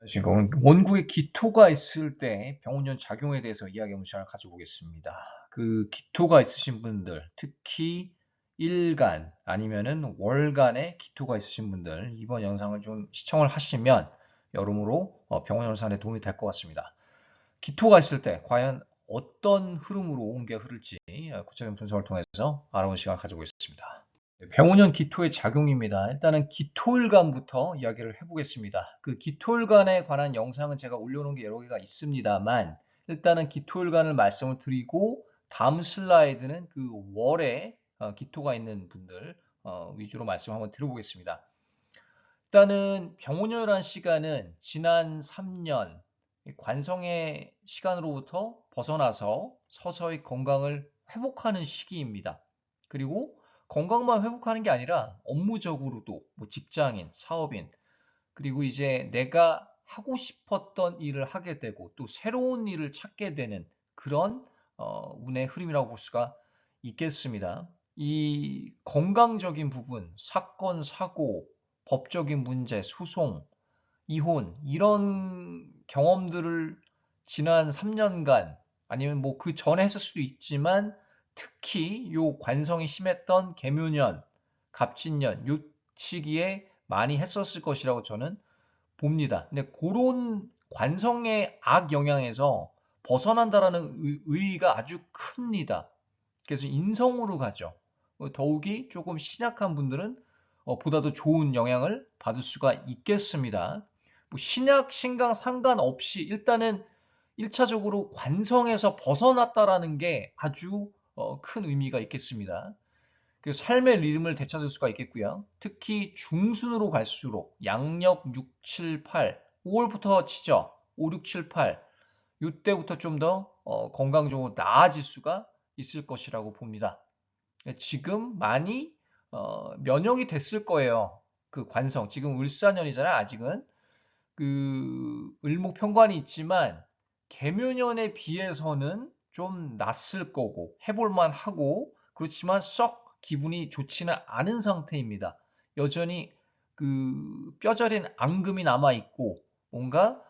지금 원구에 기토가 있을 때 병원전 작용에 대해서 이야기 한번 시간을 가져보겠습니다. 그 기토가 있으신 분들, 특히 일간 아니면은 월간에 기토가 있으신 분들 이번 영상을 좀 시청을 하시면 여러모로 병원 연산에 도움이 될 것 같습니다. 기토가 있을 때 과연 어떤 흐름으로 옮겨 흐를지 구체적인 분석을 통해서 알아보는 시간을 가져보겠습니다. 병원형 기토의 작용입니다. 일단은 기토일간부터 이야기를 해보겠습니다. 그 기토일간에 관한 영상은 제가 올려놓은 게 여러 개가 있습니다만 일단은 기토일간을 말씀을 드리고 다음 슬라이드는 그 월에 기토가 있는 분들 위주로 말씀 한번 드려보겠습니다. 일단은 병원혈한 시간은 지난 3년 관성의 시간으로부터 벗어나서 서서히 건강을 회복하는 시기입니다. 그리고 건강만 회복하는 게 아니라 업무적으로도 뭐 직장인, 사업인, 그리고 이제 내가 하고 싶었던 일을 하게 되고 또 새로운 일을 찾게 되는 그런 운의 흐름이라고 볼 수가 있겠습니다. 이 건강적인 부분, 사건, 사고, 법적인 문제, 소송, 이혼 이런 경험들을 지난 3년간 아니면 뭐 그 전에 했을 수도 있지만 특히 요 관성이 심했던 계묘년, 갑진년 요 시기에 많이 했었을 것이라고 저는 봅니다. 근데 그런 관성의 악 영향에서 벗어난다라는 의의가 아주 큽니다. 그래서 인성으로 가죠. 더욱이 조금 신약한 분들은 보다 더 좋은 영향을 받을 수가 있겠습니다. 뭐 신약, 신강 상관없이 일단은 1차적으로 관성에서 벗어났다라는 게 아주 큰 의미가 있겠습니다. 그 삶의 리듬을 되찾을 수가 있겠고요. 특히 중순으로 갈수록 양력 6, 7, 8, 5월부터 치죠. 5, 6, 7, 8 이때부터 좀 더 건강적으로 나아질 수가 있을 것이라고 봅니다. 지금 많이 면역이 됐을 거예요. 그 관성. 지금 을사년이잖아요. 아직은. 그 을목편관이 있지만 계묘년에 비해서는 좀 낫을 거고 해볼만 하고 그렇지만 썩 기분이 좋지는 않은 상태입니다. 여전히 그 뼈저린 앙금이 남아 있고 뭔가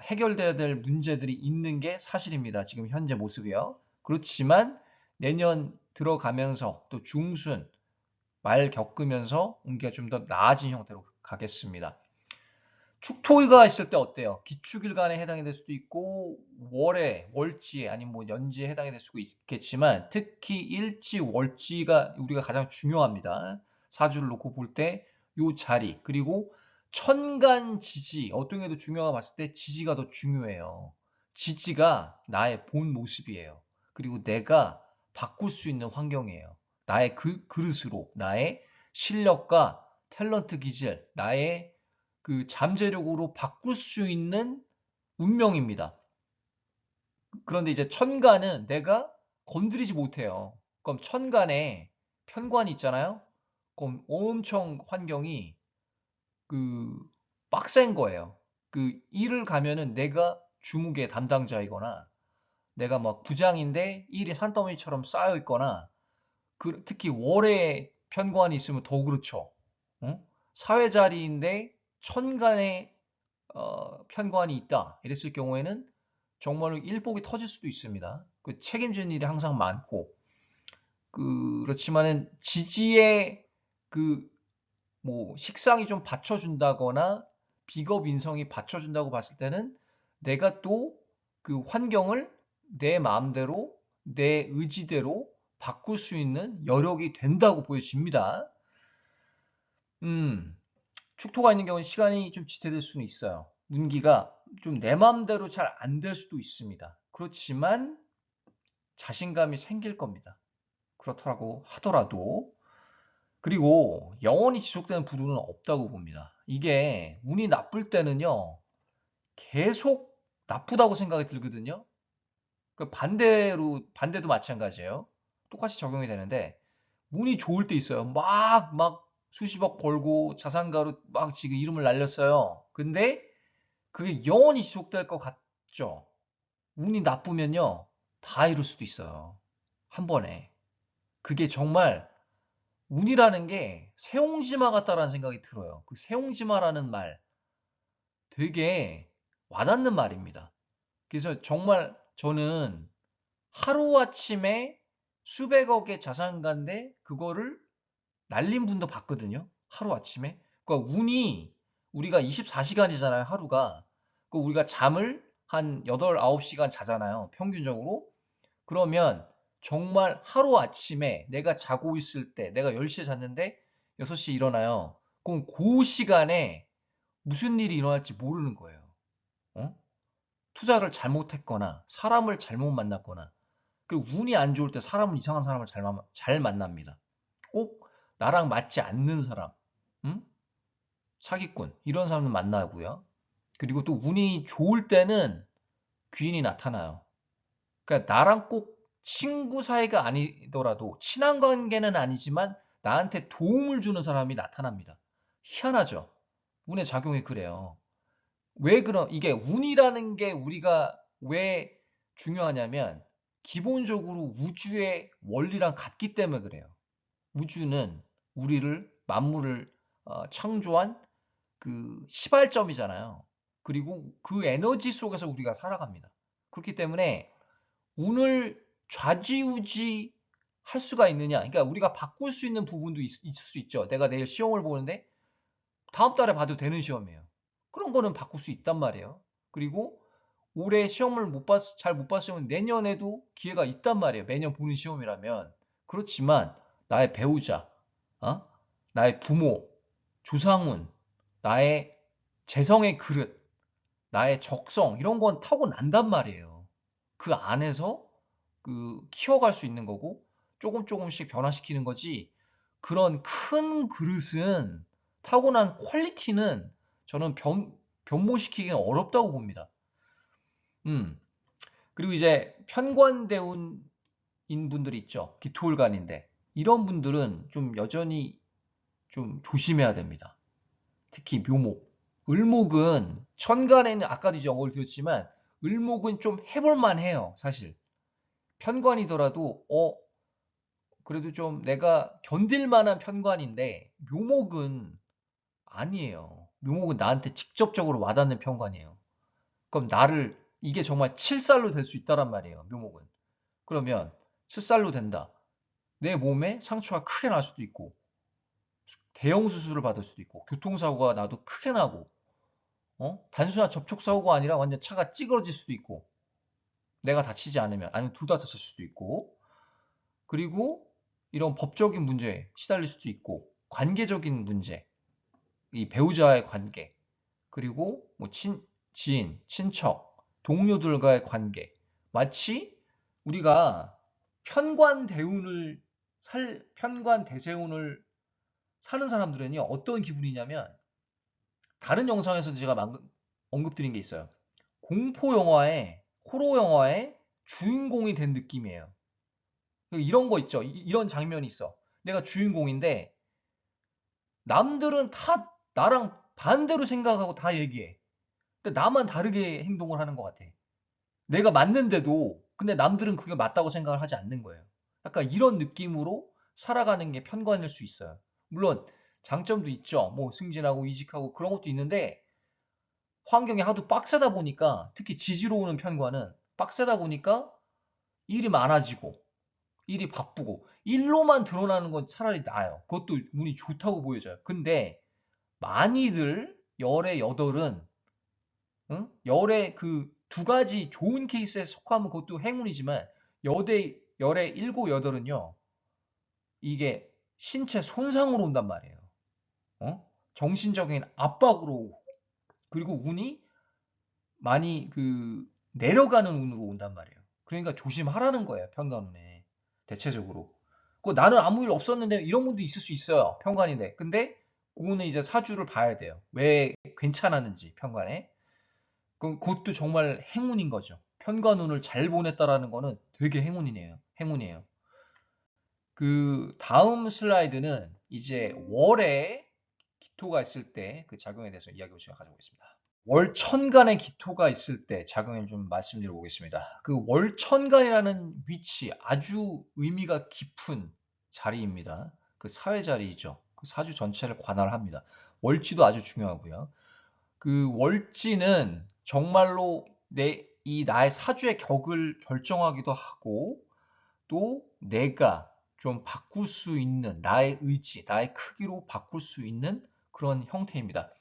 해결돼야 될 문제들이 있는 게 사실입니다. 지금 현재 모습이요. 그렇지만 내년 들어가면서 또 중순 말 겪으면서 운기가 좀 더 나아진 형태로 가겠습니다. 축토가 있을 때 어때요? 기축일간에 해당이 될 수도 있고 월에, 월지에 아니면 뭐 연지에 해당이 될 수도 있겠지만 특히 일지, 월지가 우리가 가장 중요합니다. 사주를 놓고 볼 때 요 자리 그리고 천간 지지 어떤 게 더 중요하가 봤을 때 지지가 더 중요해요. 지지가 나의 본 모습이에요. 그리고 내가 바꿀 수 있는 환경이에요. 나의 그 그릇으로 나의 실력과 탤런트 기질, 나의 그 잠재력으로 바꿀 수 있는 운명입니다. 그런데 이제 천간은 내가 건드리지 못해요. 그럼 천간에 편관이 있잖아요. 그럼 엄청 환경이 그 빡센 거예요. 그 일을 가면은 내가 주무개 담당자이거나 내가 막 부장인데 일이 산더미처럼 쌓여 있거나 특히 월에 편관이 있으면 더 그렇죠. 응? 사회 자리인데 천간에 편관이 있다. 이랬을 경우에는 정말로 일복이 터질 수도 있습니다. 그 책임지는 일이 항상 많고 그렇지만은 지지에 그 뭐 식상이 좀 받쳐준다거나 비겁 인성이 받쳐준다고 봤을 때는 내가 또 그 환경을 내 마음대로 내 의지대로 바꿀 수 있는 여력이 된다고 보여집니다. 음, 축토가 있는 경우는 시간이 좀 지체될 수는 있어요. 운기가 좀 내 맘대로 잘 안 될 수도 있습니다. 그렇지만 자신감이 생길 겁니다. 그렇더라고 하더라도. 그리고 영원히 지속되는 부류는 없다고 봅니다. 이게 운이 나쁠 때는요, 계속 나쁘다고 생각이 들거든요. 반대도 마찬가지예요. 똑같이 적용이 되는데, 운이 좋을 때 있어요. 막 수십억 벌고 자산가로 막 지금 이름을 날렸어요. 근데 그게 영원히 지속될 것 같죠? 운이 나쁘면요, 다 이룰 수도 있어요. 한 번에. 그게 정말 운이라는 게 새옹지마 같다라는 생각이 들어요. 그 새옹지마라는 말 되게 와닿는 말입니다. 그래서 정말 저는 하루아침에 수백억의 자산가인데 그거를 날린 분도 봤거든요. 하루아침에. 그러니까 운이 우리가 24시간이잖아요, 하루가. 그 우리가 잠을 한 8, 9시간 자잖아요, 평균적으로. 그러면 정말 하루아침에 내가 자고 있을 때 내가 10시에 잤는데 6시에 일어나요. 그럼 그 시간에 무슨 일이 일어날지 모르는 거예요. 어? 투자를 잘못했거나 사람을 잘못 만났거나 그리고 운이 안 좋을 때 사람은 이상한 사람을 잘 만납니다. 꼭 나랑 맞지 않는 사람, 응? 사기꾼 이런 사람을 만나고요. 그리고 또 운이 좋을 때는 귀인이 나타나요. 그러니까 나랑 꼭 친구 사이가 아니더라도 친한 관계는 아니지만 나한테 도움을 주는 사람이 나타납니다. 희한하죠? 운의 작용이 그래요. 왜 이게 운이라는 게 우리가 왜 중요하냐면 기본적으로 우주의 원리랑 같기 때문에 그래요. 우주는 만물을 창조한 그 시발점이잖아요. 그리고 그 에너지 속에서 우리가 살아갑니다. 그렇기 때문에 운을 좌지우지 할 수가 있느냐? 그러니까 우리가 바꿀 수 있는 부분도 있을 수 있죠. 내가 내일 시험을 보는데 다음 달에 봐도 되는 시험이에요. 그런 거는 바꿀 수 있단 말이에요. 그리고 올해 시험을 잘 못 봤으면 내년에도 기회가 있단 말이에요. 매년 보는 시험이라면. 그렇지만 나의 배우자, 어? 나의 부모, 조상운, 나의 재성의 그릇, 나의 적성 이런 건 타고난단 말이에요. 그 안에서 키워갈 수 있는 거고 조금씩 변화시키는 거지. 그런 큰 그릇은 타고난 퀄리티는 저는 변모시키기는 어렵다고 봅니다. 음. 그리고 이제 편관대운인 분들이 있죠. 기토일간인데 이런 분들은 좀 여전히 좀 조심해야 됩니다. 특히 묘목. 을목은 천간에는 아까도 이제 언급을 드렸지만 을목은 좀 해볼만 해요. 사실. 편관이더라도 그래도 좀 내가 견딜 만한 편관인데 묘목은 아니에요. 묘목은 나한테 직접적으로 와닿는 편관이에요. 그럼 이게 정말 칠살로 될 수 있다란 말이에요. 묘목은. 그러면 칠살로 된다. 내 몸에 상처가 크게 날 수도 있고 대형 수술을 받을 수도 있고 교통사고가 나도 크게 나고 단순한 접촉사고가 아니라 완전 차가 찌그러질 수도 있고 내가 다치지 않으면 아니면 둘 다 다칠 수도 있고 그리고 이런 법적인 문제에 시달릴 수도 있고 관계적인 문제 이 배우자의 관계 그리고 뭐 지인, 친척, 동료들과의 관계 마치 우리가 편관대세운을 사는 사람들은요 어떤 기분이냐면 다른 영상에서 제가 언급드린 게 있어요. 공포 영화에 호러 영화의 주인공이 된 느낌이에요. 이런 거 있죠. 이런 장면이 있어. 내가 주인공인데 남들은 다 나랑 반대로 생각하고 다 얘기해. 근데 나만 다르게 행동을 하는 것 같아. 내가 맞는데도 근데 남들은 그게 맞다고 생각을 하지 않는 거예요. 약간 이런 느낌으로 살아가는 게 편관일 수 있어요. 물론 장점도 있죠. 뭐 승진하고 이직하고 그런 것도 있는데 환경이 하도 빡세다 보니까 특히 지지로 오는 편과는 빡세다 보니까 일이 많아지고 일이 바쁘고 일로만 드러나는 건 차라리 나아요. 그것도 운이 좋다고 보여져요. 근데 많이들 열의 여덟은 열의 그 두 가지 좋은 케이스에 속하면 그것도 행운이지만 열의 일곱 여덟은요 이게 신체 손상으로 온단 말이에요. 정신적인 압박으로 그리고 운이 많이 내려가는 운으로 온단 말이에요. 그러니까 조심하라는 거예요, 편관운에. 대체적으로. 나는 아무 일 없었는데 이런 분도 있을 수 있어요. 편관인데. 근데 그거는 이제 사주를 봐야 돼요. 왜 괜찮았는지 편관에. 그럼 그것도 정말 행운인 거죠. 편관운을 잘 보냈다라는 거는 되게 행운이네요. 행운이에요. 그 다음 슬라이드는 이제 월에 기토가 있을 때 그 작용에 대해서 이야기를 제가 가져보겠습니다. 월천간의 기토가 있을 때 작용을 좀 말씀드려 보겠습니다. 그 월천간이라는 위치 아주 의미가 깊은 자리입니다. 그 사회 자리이죠. 그 사주 전체를 관할합니다. 월지도 아주 중요하고요. 그 월지는 정말로 나의 사주의 격을 결정하기도 하고 또 내가 좀 바꿀 수 있는 나의 의지, 나의 크기로 바꿀 수 있는 그런 형태입니다.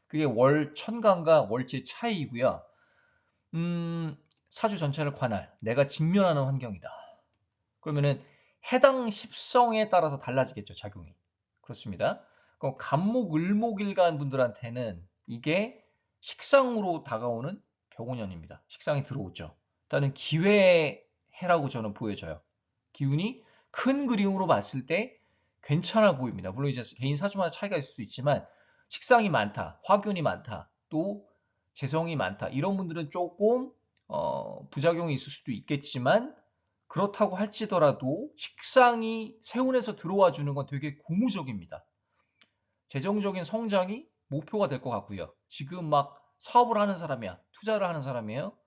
그게 월 천간과 월지 차이이고요. 사주 전체를 관할 내가 직면하는 환경이다. 그러면은 해당 십성에 따라서 달라지겠죠, 작용이. 그렇습니다. 그럼 간목, 을목일간 분들한테는 이게 식상으로 다가오는 병원년입니다. 식상이 들어오죠. 일단은 기회의 해라고 저는 보여져요. 기운이 큰 그림으로 봤을 때 괜찮아 보입니다. 물론 이제 개인 사주마다 차이가 있을 수 있지만 식상이 많다, 화균이 많다, 또 재성이 많다. 이런 분들은 조금 부작용이 있을 수도 있겠지만 그렇다고 할지더라도 식상이 세운에서 들어와 주는 건 되게 고무적입니다. 재정적인 성장이 목표가 될 것 같고요. 지금 막 사업을 하는 사람이야, 투자를 하는 사람이에요.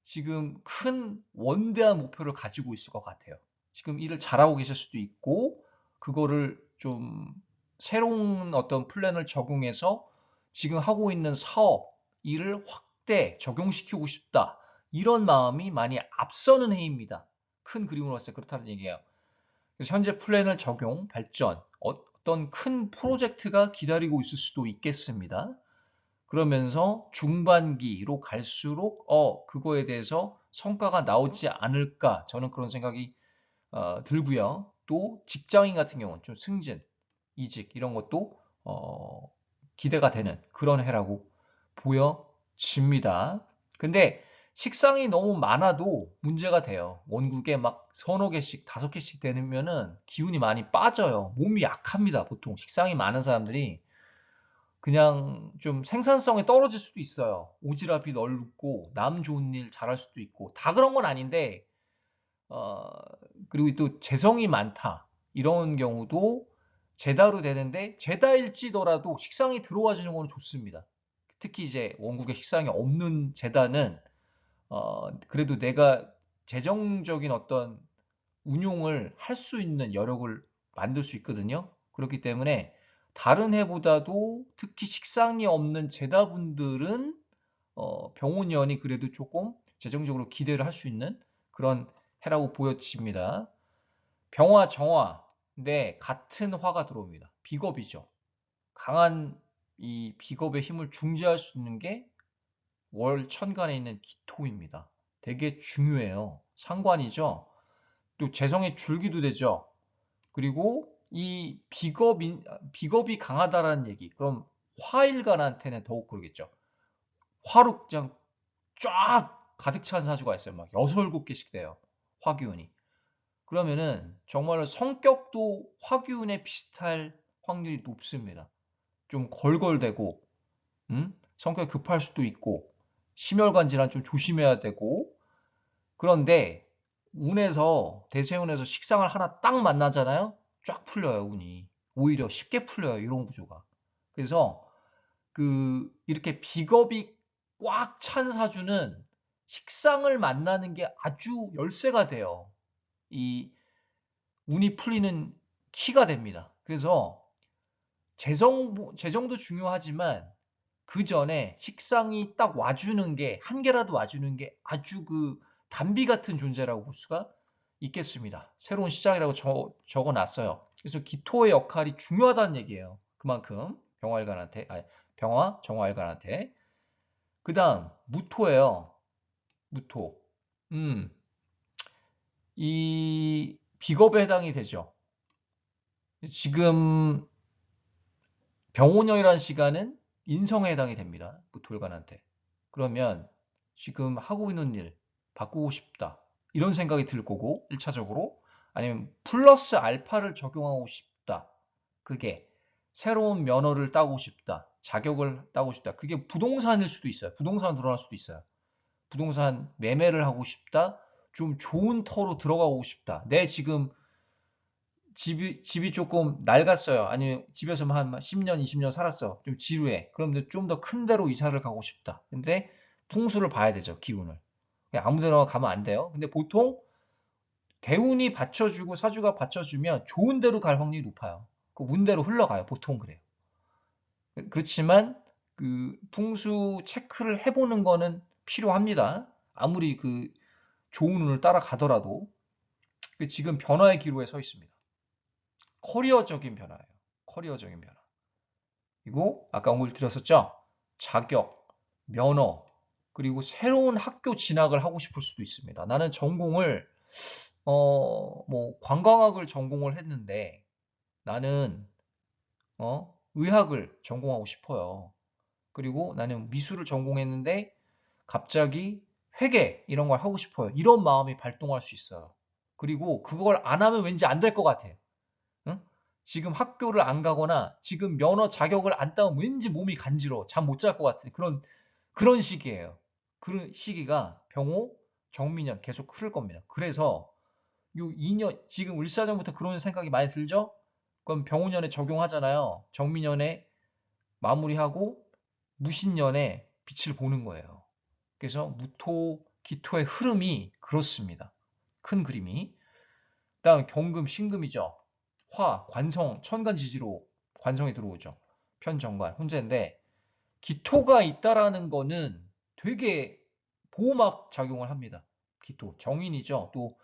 지금 큰 원대한 목표를 가지고 있을 것 같아요. 지금 일을 잘하고 계실 수도 있고, 그거를 좀 새로운 어떤 플랜을 적용해서 지금 하고 있는 사업, 일을 확대, 적용시키고 싶다. 이런 마음이 많이 앞서는 해입니다. 큰 그림으로 봤을 때 그렇다는 얘기예요. 그래서 현재 플랜을 적용, 발전, 어떤 큰 프로젝트가 기다리고 있을 수도 있겠습니다. 그러면서 중반기로 갈수록 그거에 대해서 성과가 나오지 않을까 저는 그런 생각이 들고요. 또 직장인 같은 경우는 좀 승진, 이직 이런 것도 기대가 되는 그런 해라고 보여집니다. 근데 식상이 너무 많아도 문제가 돼요. 원국에 막 서너 개씩, 다섯 개씩 되면은 기운이 많이 빠져요. 몸이 약합니다. 보통 식상이 많은 사람들이 그냥 좀 생산성이 떨어질 수도 있어요. 오지랖이 넓고 남 좋은 일 잘할 수도 있고 다 그런 건 아닌데 어, 그리고 또 재성이 많다 이런 경우도 제다로 되는데 제다일지더라도 식상이 들어와 주는 건 좋습니다. 특히 이제 원국에 식상이 없는 제다는 그래도 내가 재정적인 어떤 운용을 할 수 있는 여력을 만들 수 있거든요. 그렇기 때문에 다른 해보다도 특히 식상이 없는 제다분들은 병원연이 그래도 조금 재정적으로 기대를 할 수 있는 그런 해라고 보여집니다. 병화, 정화, 네, 같은 화가 들어옵니다. 비겁이죠. 강한 이 비겁의 힘을 중재할 수 있는 게 월 천간에 있는 기토입니다. 되게 중요해요. 상관이죠. 또 재성의 줄기도 되죠. 그리고 이 비겁이 강하다라는 얘기. 그럼 화일간한테는 더욱 그러겠죠. 화로 그냥 쫙 가득 찬 사주가 있어요. 막 여섯 일곱 개씩 돼요. 화기운이. 그러면은 정말로 성격도 화기운에 비슷할 확률이 높습니다. 좀 걸걸대고, 성격이 급할 수도 있고, 심혈관 질환 좀 조심해야 되고, 그런데 운에서 대세운에서 식상을 하나 딱 만나잖아요. 쫙 풀려요, 운이. 오히려 쉽게 풀려요, 이런 구조가. 그래서 이렇게 비겁이 꽉 찬 사주는 식상을 만나는 게 아주 열쇠가 돼요. 이 운이 풀리는 키가 됩니다. 그래서 재정도 중요하지만 그 전에 식상이 딱 와주는 게, 한 개라도 와주는 게 아주 단비 같은 존재라고 볼 수가 있겠습니다. 새로운 시작이라고 적어 놨어요. 그래서 기토의 역할이 중요하다는 얘기예요. 그만큼 병화, 정화일관한테. 그 다음, 무토예요. 무토. 이 비겁에 해당이 되죠. 지금 병원형이라는 시간은 인성에 해당이 됩니다. 무토일관한테. 그러면 지금 하고 있는 일 바꾸고 싶다. 이런 생각이 들 거고 1차적으로 아니면 플러스 알파를 적용하고 싶다. 그게 새로운 면허를 따고 싶다. 자격을 따고 싶다. 그게 부동산일 수도 있어요. 부동산 들어갈 수도 있어요. 부동산 매매를 하고 싶다. 좀 좋은 터로 들어가고 싶다. 내 지금 집이 조금 낡았어요. 아니면 집에서 한 10년, 20년 살았어. 좀 지루해. 그럼 좀 더 큰 데로 이사를 가고 싶다. 근데 풍수를 봐야 되죠, 기운을. 그냥 아무 데나 가면 안 돼요. 근데 보통 대운이 받쳐주고 사주가 받쳐주면 좋은 데로 갈 확률이 높아요. 그 운대로 흘러가요. 보통 그래요. 그렇지만 그 풍수 체크를 해보는 거는 필요합니다. 아무리 그 좋은 운을 따라가더라도 지금 변화의 기로에 서 있습니다. 커리어적인 변화예요. 커리어적인 변화. 그리고 아까 언급을 드렸었죠. 자격, 면허, 그리고 새로운 학교 진학을 하고 싶을 수도 있습니다. 나는 전공을 뭐 관광학을 전공을 했는데 나는 의학을 전공하고 싶어요. 그리고 나는 미술을 전공했는데 갑자기 회계 이런 걸 하고 싶어요. 이런 마음이 발동할 수 있어요. 그리고 그걸 안 하면 왠지 안 될 것 같아. 응? 지금 학교를 안 가거나 지금 면허 자격을 안 따면 왠지 몸이 간지러워. 잠 못 잘 것 같은 그런 시기예요. 그런 시기가 병호, 정민년 계속 흐를 겁니다. 그래서 요 2년 지금 일사전부터 그런 생각이 많이 들죠? 그럼 병호년에 적용하잖아요. 정민년에 마무리하고 무신년에 빛을 보는 거예요. 그래서 무토, 기토의 흐름이 그렇습니다. 큰 그림이. 그다음 경금, 신금이죠. 화, 관성, 천간지지로 관성이 들어오죠. 편정관, 혼재인데 기토가 있다라는 거는 되게 보호막 작용을 합니다. 기토, 정인이죠. 또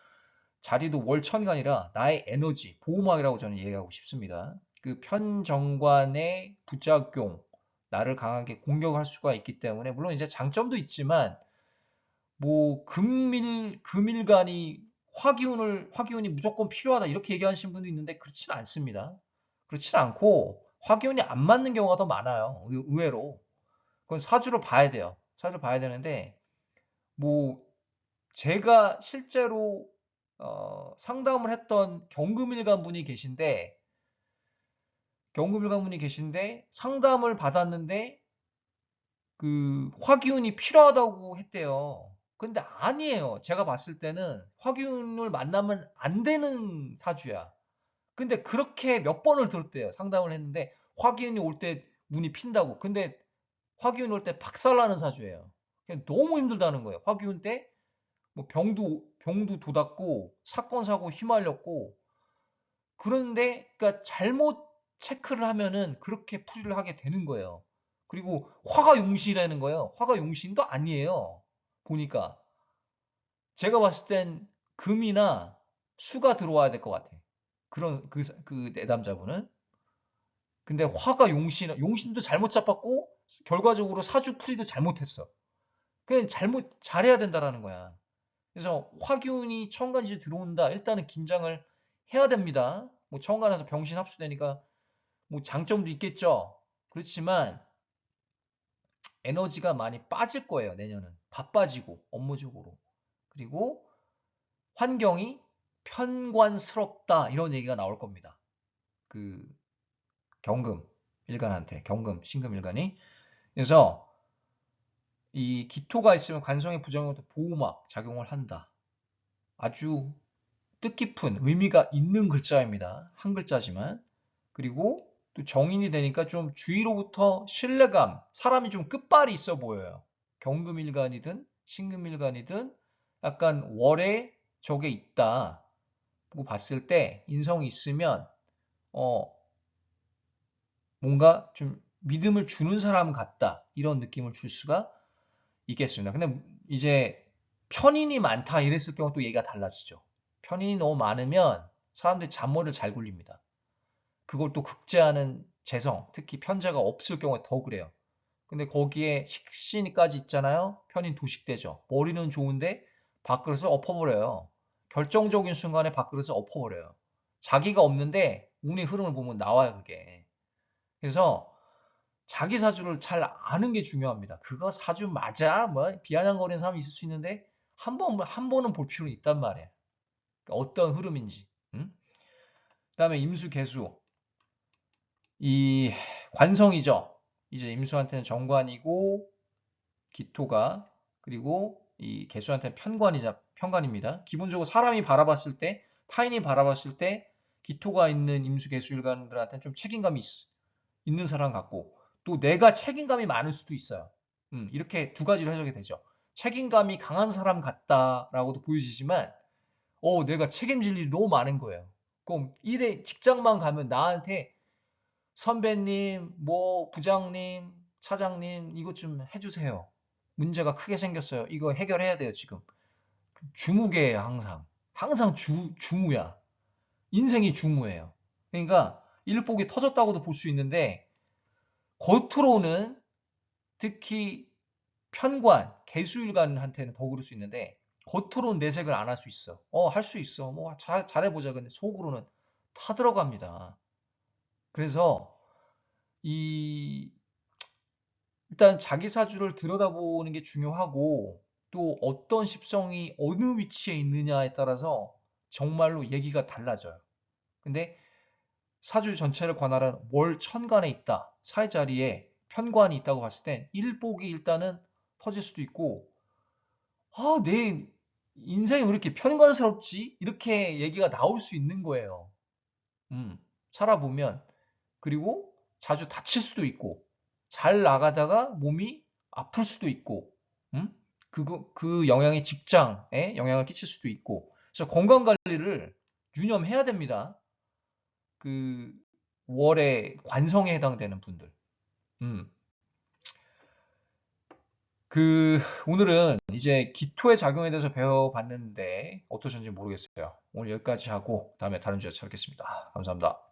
자리도 월천간이라 나의 에너지, 보호막이라고 저는 얘기하고 싶습니다. 그 편정관의 부작용, 나를 강하게 공격할 수가 있기 때문에 물론 이제 장점도 있지만 뭐 금일간이 화기운이 무조건 필요하다 이렇게 얘기하시는 분도 있는데 그렇지는 않습니다. 그렇지는 않고 화기운이 안 맞는 경우가 더 많아요. 의외로. 그건 사주를 봐야 돼요. 사주를 봐야 되는데 뭐 제가 실제로 상담을 했던 경금일간 분이 계신데 상담을 받았는데 그 화기운이 필요하다고 했대요. 근데 아니에요. 제가 봤을 때는 화기운을 만나면 안 되는 사주야. 근데 그렇게 몇 번을 들었대요. 상담을 했는데 화기운이 올 때 눈이 핀다고. 근데 화기운이 올 때 박살나는 사주예요. 그냥 너무 힘들다는 거예요. 화기운 때 뭐 병도 돋았고 사건 사고 휘말렸고 그런데 그러니까 잘못 체크를 하면은 그렇게 풀이를 하게 되는 거예요. 그리고 화가 용신이라는 거예요. 화가 용신도 아니에요. 보니까 제가 봤을 땐 금이나 수가 들어와야 될 것 같아. 그런 그 내담자분은. 근데 화가 용신도 잘못 잡았고 결과적으로 사주 풀이도 잘못했어. 그냥 잘해야 된다라는 거야. 그래서 화균이 천간지에 들어온다. 일단은 긴장을 해야 됩니다. 뭐 천간에서 병신 합수되니까 뭐 장점도 있겠죠. 그렇지만 에너지가 많이 빠질 거예요. 내년은 바빠지고 업무적으로. 그리고 환경이 편관스럽다 이런 얘기가 나올 겁니다. 그 경금 일간한테 경금 신금 일간이 그래서 이 기토가 있으면 관성의 부정형도 보호막 작용을 한다. 아주 뜻깊은 의미가 있는 글자입니다. 한 글자지만. 그리고 또 정인이 되니까 좀 주위로부터 신뢰감, 사람이 좀 끝발이 있어 보여요. 경금일간이든 신금일간이든 약간 월에 저게 있다. 고 봤을 때 인성이 있으면 어 뭔가 좀 믿음을 주는 사람 같다. 이런 느낌을 줄 수가 있겠습니다. 근데 이제 편인이 많다 이랬을 경우 또 얘기가 달라지죠. 편인이 너무 많으면 사람들이 잔머리를 잘 굴립니다. 그걸 또 극제하는 재성, 특히 편제가 없을 경우에 더 그래요. 근데 거기에 식신이까지 있잖아요. 편인 도식되죠. 머리는 좋은데 밥그릇을 엎어버려요. 결정적인 순간에 밥그릇을 엎어버려요. 자기가 없는데 운의 흐름을 보면 나와요, 그게. 그래서 자기 사주를 잘 아는 게 중요합니다. 그거 사주 맞아? 뭐 비아냥거리는 사람이 있을 수 있는데 한 번은 볼 필요는 있단 말이에요. 그러니까 어떤 흐름인지. 음? 그다음에 임수 개수. 이 관성이죠. 이제 임수한테는 정관이고 기토가 그리고 이 개수한테는 편관입니다. 기본적으로 사람이 바라봤을 때 타인이 바라봤을 때 기토가 있는 임수 개수일관들한테는 좀 책임감이 있는 사람 같고 또 내가 책임감이 많을 수도 있어요. 이렇게 두 가지로 해석이 되죠. 책임감이 강한 사람 같다라고도 보여지지만 내가 책임질 일이 너무 많은 거예요. 그럼 일에 직장만 가면 나한테 선배님, 뭐 부장님, 차장님, 이것 좀 해주세요. 문제가 크게 생겼어요. 이거 해결해야 돼요, 지금. 주무개예요, 항상. 항상 주무야. 인생이 주무예요. 그러니까 일복이 터졌다고도 볼 수 있는데, 겉으로는 특히 편관, 개수일관한테는 더 그럴 수 있는데, 겉으로는 내색을 안 할 수 있어. 할 수 있어. 뭐 잘해보자. 근데 속으로는 타 들어갑니다. 그래서 일단 자기 사주를 들여다보는 게 중요하고, 또 어떤 십성이 어느 위치에 있느냐에 따라서 정말로 얘기가 달라져요. 근데 사주 전체를 관할한 월 천간에 있다. 사의 자리에 편관이 있다고 봤을 땐 일복이 일단은 터질 수도 있고, 내 인생이 왜 이렇게 편관스럽지? 이렇게 얘기가 나올 수 있는 거예요. 살아보면. 그리고 자주 다칠 수도 있고, 잘 나가다가 몸이 아플 수도 있고, 음? 그 영향이 직장에 영향을 끼칠 수도 있고, 그래서 건강 관리를 유념해야 됩니다. 그 월의 관성에 해당되는 분들. 음. 오늘은 이제 기토의 작용에 대해서 배워봤는데 어떠셨는지 모르겠어요. 오늘 여기까지 하고 다음에 다른 주제 찾겠습니다. 감사합니다.